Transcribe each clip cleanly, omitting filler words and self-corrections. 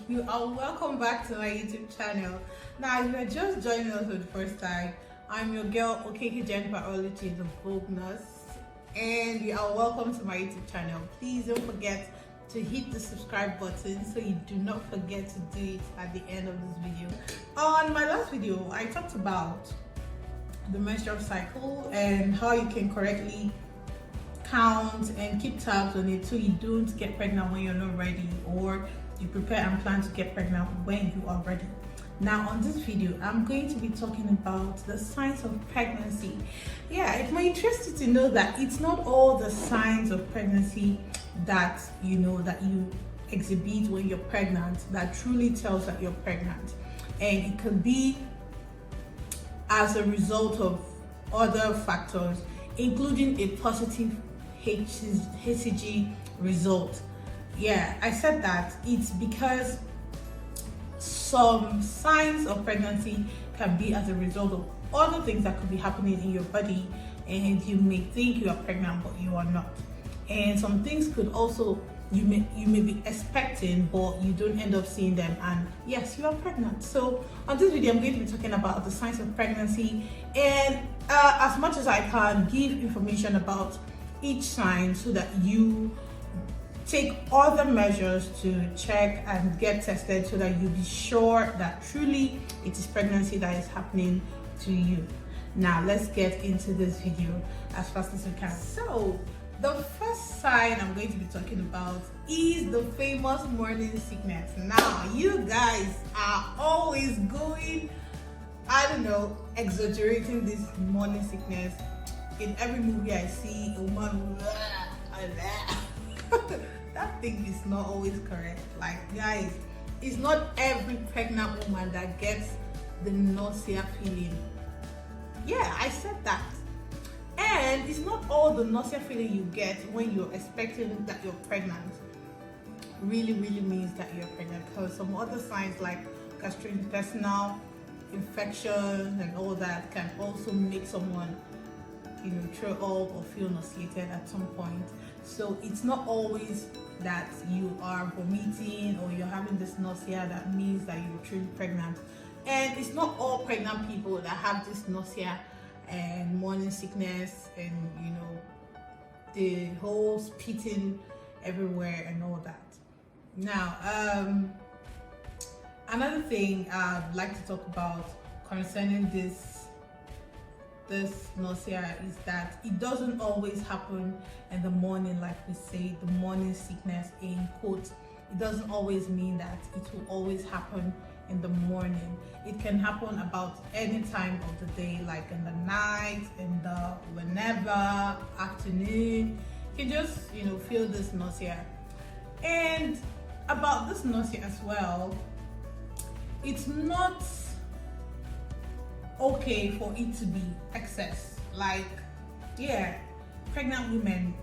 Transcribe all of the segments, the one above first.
You are welcome back to my YouTube channel. Now, if you're just joining us for the first time, I'm your girl Okeke Jennifer Oluchi, the Vogue Nurse, and you are welcome to my YouTube channel. Please don't forget to hit the subscribe button so you do not forget to do it at the end of this video. On my last video, I talked about the menstrual cycle and how you can correctly count and keep tabs on it so you don't get pregnant when you're not ready, or you prepare and plan to get pregnant when you are ready. Now on this video, I'm going to be talking about the signs of pregnancy. Yeah, it might interest you to know that it's not all the signs of pregnancy that you exhibit when you're pregnant that truly tells that you're pregnant, and it could be as a result of other factors, including a positive HCG result. Yeah, I said that it's because some signs of pregnancy can be as a result of other things that could be happening in your body, and you may think you are pregnant but you are not. And some things could also, you may be expecting but you don't end up seeing them, and yes, you are pregnant. So on this video, I'm going to be talking about the signs of pregnancy, and as much as I can, give information about each sign so that you take other measures to check and get tested so that you be sure that truly it is pregnancy that is happening to you. Now let's get into this video as fast as we can. So the first sign I'm going to be talking about is the famous morning sickness. Now you guys are always going, exaggerating this morning sickness. In every movie I see a woman that thing is not always correct. Like, guys, it's not every pregnant woman that gets the nausea feeling. Yeah, I said that. And it's not all the nausea feeling you get when you're expecting that you're pregnant really means that you're pregnant, because some other signs like gastrointestinal infections and all that can also make someone throw up or feel nauseated at some point. So it's not always that you are vomiting or you're having this nausea that means that you're truly pregnant. And it's not all pregnant people that have this nausea and morning sickness and the whole spitting everywhere and all that. Now another thing I'd like to talk about concerning this nausea is that it doesn't always happen in the morning. Like we say, the morning sickness in quotes, it doesn't always mean that it will always happen in the morning. It can happen about any time of the day, like in the night, in the whenever, afternoon. You can just feel this nausea. And about this nausea as well, it's not okay for it to be excess. Like, yeah, pregnant women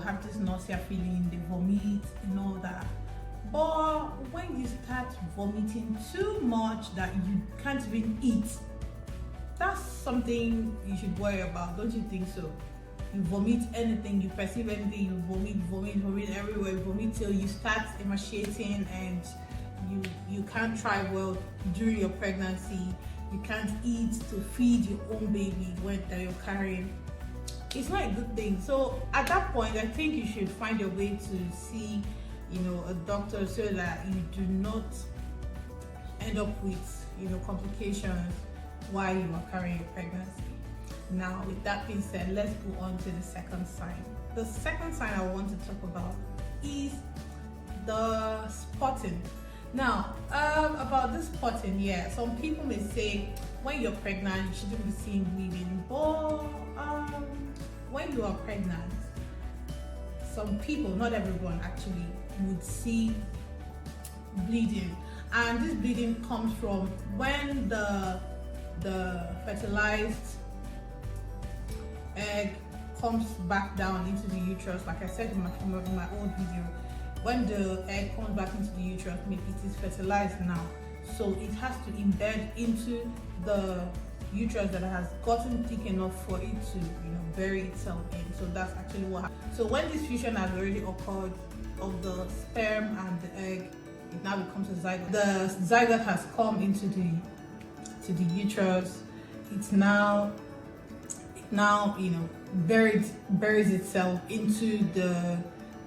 have this nausea feeling, they vomit and all that, but when you start vomiting too much that you can't even eat, that's something you should worry about, don't you think so? You vomit anything, you perceive anything, you vomit everywhere, you vomit till you start emaciating, and you can't thrive well during your pregnancy. You can't eat to feed your own baby that you're carrying. It's not a good thing. So at that point, I think you should find a way to see, a doctor so that you do not end up with, complications while you are carrying your pregnancy. Now, with that being said, let's go on to the second sign. The second sign I want to talk about is the spotting. Now, about this spotting, yeah, some people may say when you're pregnant, you shouldn't be seeing bleeding, but when you are pregnant, some people, not everyone actually, would see bleeding. And this bleeding comes from when the fertilized egg comes back down into the uterus. Like I said in my old video, when the egg comes back into the uterus, it is fertilized now, so it has to embed into the uterus that has gotten thick enough for it to bury itself in. So that's actually what happens. So when this fusion has already occurred of the sperm and the egg, it now becomes a zygote. The zygote has come into the uterus. It's now buries itself into the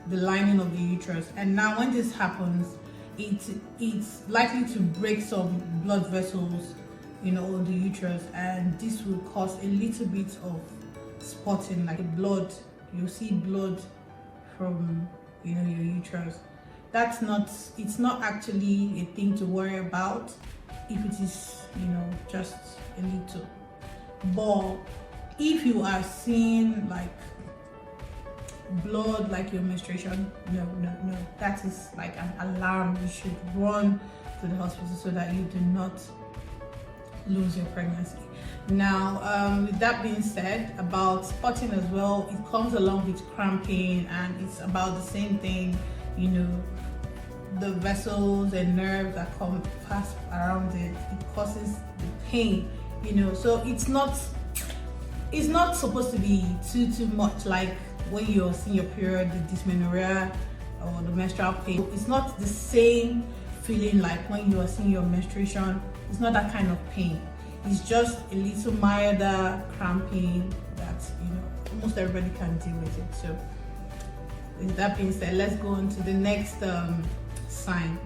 lining of the uterus, and now when this happens, it's likely to break some blood vessels on the uterus, and this will cause a little bit of spotting, like blood. You'll see blood from your uterus. It's not actually a thing to worry about if it is just a little. But if you are seeing like blood like your menstruation, no, that is like an alarm. You should run to the hospital so that you do not lose your pregnancy. Now, with that being said, about spotting as well, it comes along with cramping, and it's about the same thing. The vessels and nerves that pass around it causes the pain. So it's not supposed to be too much like when you're seeing your period, the dysmenorrhea or the menstrual pain. It's not the same feeling like when you are seeing your menstruation. It's not that kind of pain. It's just a little milder cramping that almost everybody can deal with it. So with that being said, let's go on to the next sign.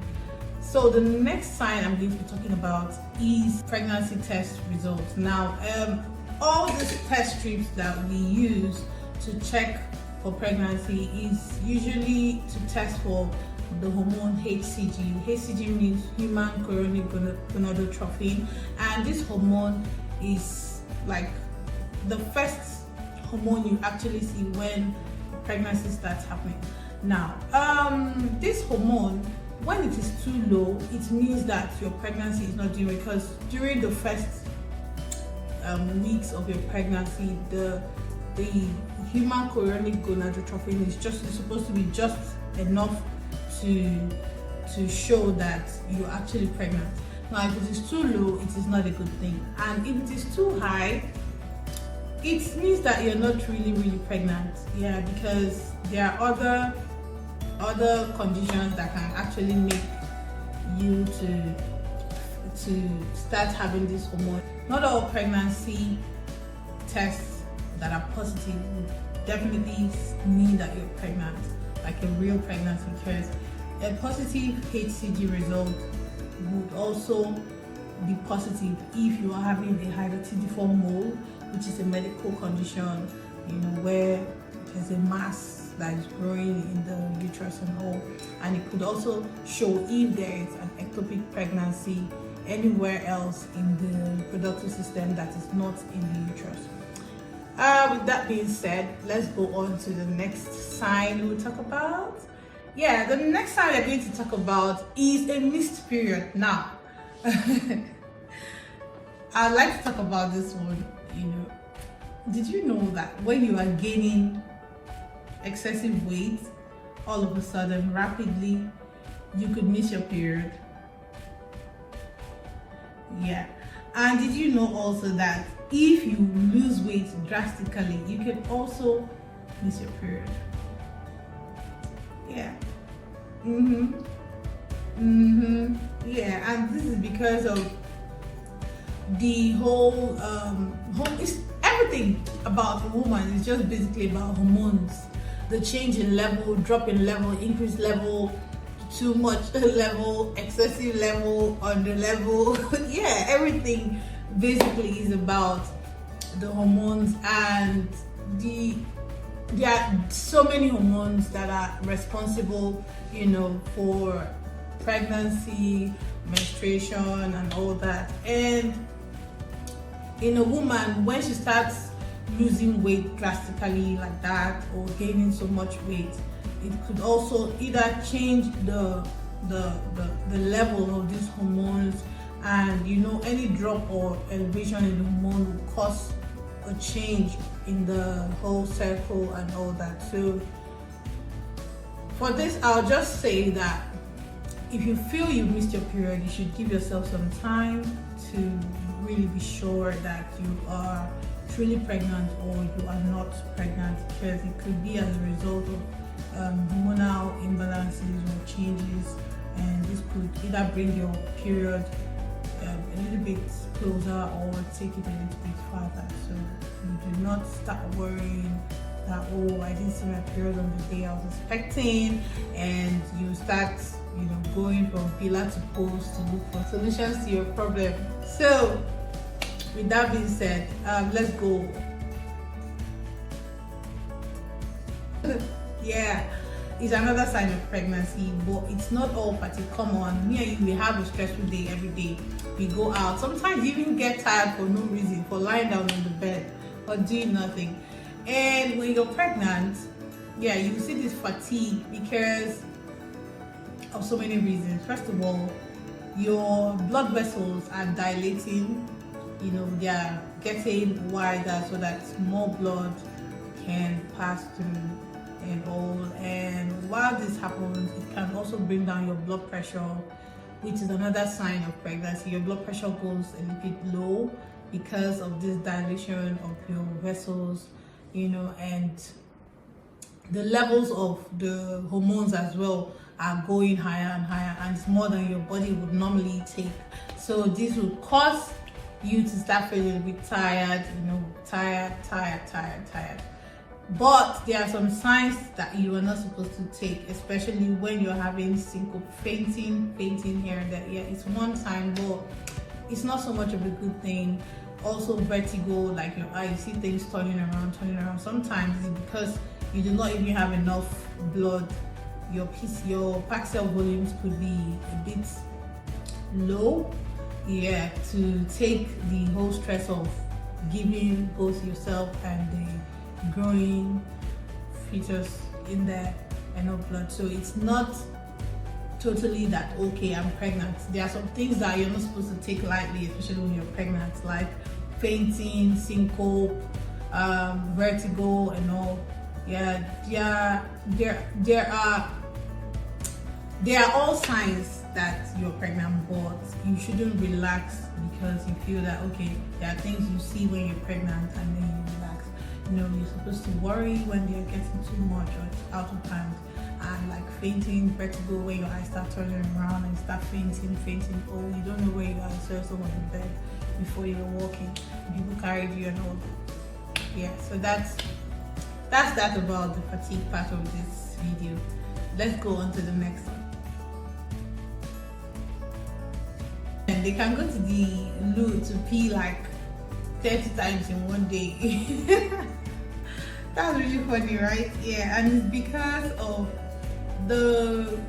So the next sign I'm going to be talking about is pregnancy test results. Now, all these test strips that we use to check for pregnancy is usually to test for the hormone HCG. HCG means human chorionic gonadotropin, and this hormone is like the first hormone you actually see when pregnancy starts happening. Now, this hormone, when it is too low, it means that your pregnancy is not doing well, because during the first weeks of your pregnancy, the human chorionic gonadotropin is supposed to be just enough to show that you're actually pregnant. Now, if it is too low, it is not a good thing, and if it is too high, it means that you're not really pregnant. Yeah, because there are other conditions that can actually make you to start having this hormone. Not all pregnancy tests that are positive would definitely mean that you're pregnant, like a real pregnancy, because a positive HCG result would also be positive if you are having a hydatidiform mole, which is a medical condition, where there's a mass that is growing in the uterus and all, and it could also show if there is an ectopic pregnancy anywhere else in the reproductive system that is not in the uterus. With that being said, let's go on to the next sign we'll talk about. Yeah, the next sign we're going to talk about is a missed period. Now, I'd like to talk about this one. Did you know that when you are gaining excessive weight, all of a sudden, rapidly, you could miss your period? Yeah. And did you know also that if you lose weight drastically, you can also miss your period? Yeah. Yeah, and this is because of the whole it's everything about a woman is just basically about hormones. The change in level, drop in level, increase level, too much level, excessive level, under level. Yeah, everything basically is about the hormones, and there are so many hormones that are responsible, for pregnancy, menstruation, and all that. And in a woman, when she starts losing weight drastically like that, or gaining so much weight, it could also either change the level of these hormones, and any drop or elevation in the hormone will cause a change in the whole circle and all that. So for this, I'll just say that if you feel you missed your period, you should give yourself some time to really be sure that you are truly pregnant or you are not pregnant, because it could be as a result of hormonal imbalances or changes, and this could either bring your period a little bit closer or take it a little bit farther. So you do not start worrying that, oh, I didn't see my period on the day I was expecting, and you start going from pillar to post to look for solutions to your problem. So with that being said, let's go. Yeah, it's another sign of pregnancy, but it's not all party. Come on, me and you, we have a stressful day every day. We go out, sometimes you even get tired for no reason, for lying down on the bed or doing nothing. And when you're pregnant, yeah, you see this fatigue because of so many reasons. First of all, your blood vessels are dilating, they are getting wider so that more blood can pass through and all. And while this happens, it can also bring down your blood pressure, which is another sign of pregnancy. Your blood pressure goes a little bit low because of this dilation of your vessels, and the levels of the hormones as well are going higher and higher, and it's more than your body would normally take. So this would cause you to start feeling a bit tired, tired. But there are some signs that you are not supposed to take, especially when you're having syncope, fainting here and there. Yeah, it's one sign, but it's not so much of a good thing. Also vertigo, like your eyes, you see things turning around. Sometimes it's because you do not even have enough blood. Your paxil volumes could be a bit low, to take the whole stress of giving both yourself and the growing fetus in there enough blood. So it's not totally that, okay, I'm pregnant. There are some things that you're not supposed to take lightly, especially when you're pregnant, like fainting, syncope, vertigo and all. There are all signs that you're pregnant, but you shouldn't relax because you feel that, okay, there are things you see when you're pregnant and then you relax. You're supposed to worry when they're getting too much or it's out of hand. And like fainting, vertigo, when your eyes start turning around and start fainting, oh, you don't know where you are, so someone in bed before you're walking, people carried you and all. Yeah, so that's that about the fatigue part of this video. Let's go on to the next one. And they can go to the loo to pee like 30 times in one day. That's really funny, right? Yeah, and it's because of the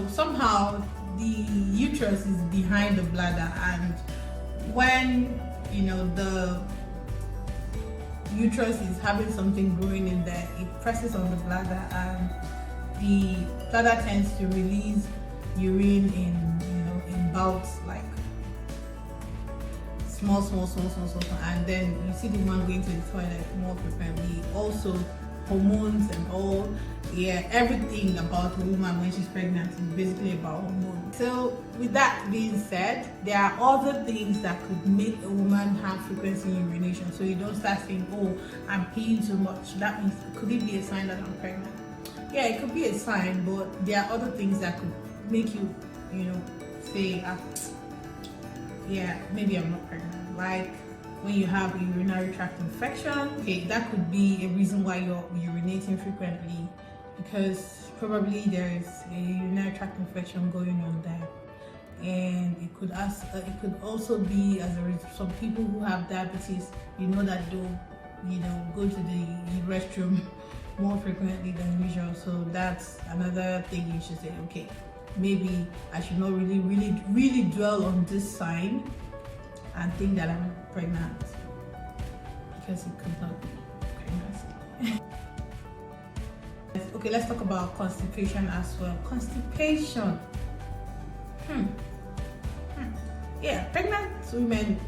somehow the uterus is behind the bladder, and when the uterus is having something growing in there, it presses on the bladder, and the bladder tends to release urine in bouts, like small, and then you see the woman going to the toilet more frequently. Also, hormones and all, everything about a woman when she's pregnant is basically about hormones. So with that being said, there are other things that could make a woman have frequency urination. So you don't start saying, oh, I'm peeing too much. That means, could it be a sign that I'm pregnant? Yeah, it could be a sign, but there are other things that could make you say, maybe I'm not pregnant. Like when you have a urinary tract infection, okay, that could be a reason why you're urinating frequently, because probably there is a urinary tract infection going on there. And it could also be as a result. Some people who have diabetes, that they'll go to the restroom more frequently than usual. So that's another thing you should say, okay, maybe I should not really dwell on this sign and think that I'm pregnant, because it could not be pregnancy. Okay, let's talk about constipation as well. Constipation. Yeah, pregnant women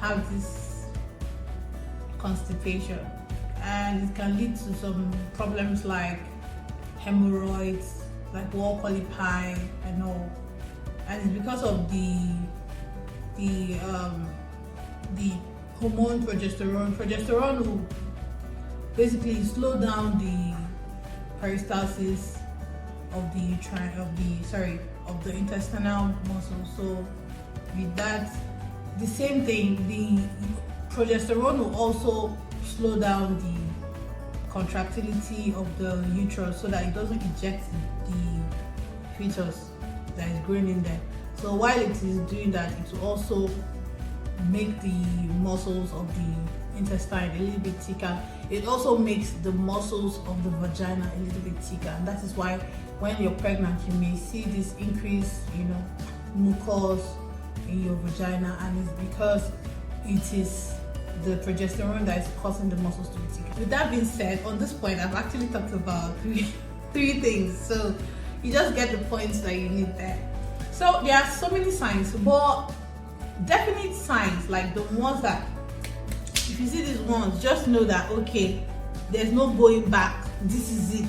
have this constipation, and it can lead to some problems like hemorrhoids, like wall polypi and all. And it's because of the hormone progesterone. Progesterone will basically slow down the peristalsis the intestinal muscle. So with that, the same thing, the progesterone will also slow down the contractility of the uterus so that it doesn't eject the fetus that is growing in there. So while it is doing that, it will also make the muscles of the intestine a little bit thicker. It also makes the muscles of the vagina a little bit thicker, and that is why when you're pregnant you may see this increase, mucus in your vagina, and it's because it is the progesterone that is causing the muscles to be thicker. With that being said, on this point I've actually talked about three things, so you just get the points that you need there. So there are so many signs, but definite signs, like the ones that if you see these ones, just know that okay, there's no going back. This is it.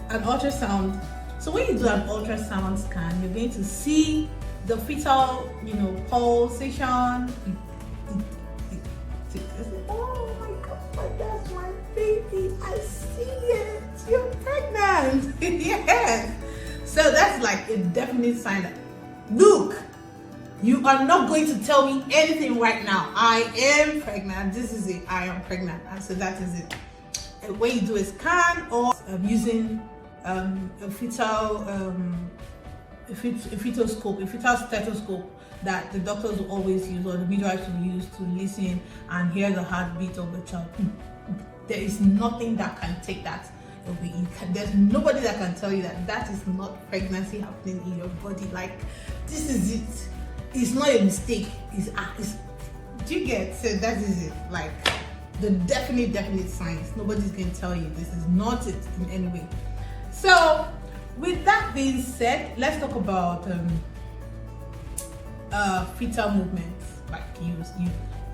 An ultrasound. So when you do an ultrasound scan, you're going to see the fetal, pulsation. Oh my God, that's my baby. I see it. You're pregnant. Yes. So that's like a definite sign that, look, you are not going to tell me anything right now. I am pregnant. This is it. I am pregnant. And so that is it. And when you do a scan or using a fetal fetoscope, a fetal stethoscope that the doctors will always use, or the midwives will use to listen and hear the heartbeat of the child, there is nothing that can take that away. There's nobody that can tell you that that is not pregnancy happening in your body. Like, this is it. It's not a mistake. Do you get? So that is it. Like the definite signs. Nobody's going to tell you this is not it in any way. So with that being said, let's talk about fetal movements. Like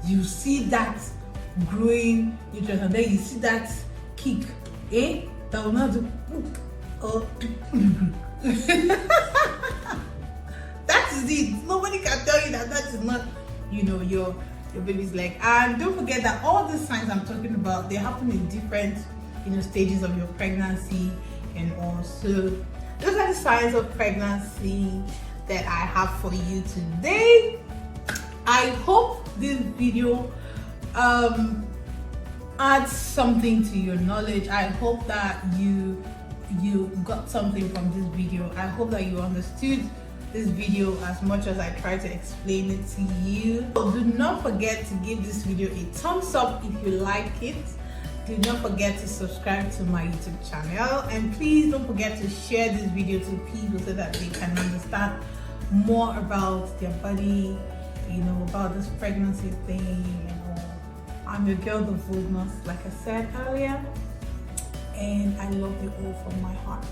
you see that growing uterus, and then you see that kick, that will not do. That is it. Nobody can tell you that is not, your baby's leg. And don't forget that all the signs I'm talking about, they happen in different, stages of your pregnancy, and also those are the signs of pregnancy that I have for you today. I hope this video adds something to your knowledge. I hope that you got something from this video. I hope that you understood this video as much as I try to explain it to you. So do not forget to give this video a thumbs up if you like it. Do not forget to subscribe to my YouTube channel, and please don't forget to share this video to people so that they can understand more about their body, about this pregnancy thing and all. I'm your girl, the Vulnerable, like I said earlier, and I love you all from my heart.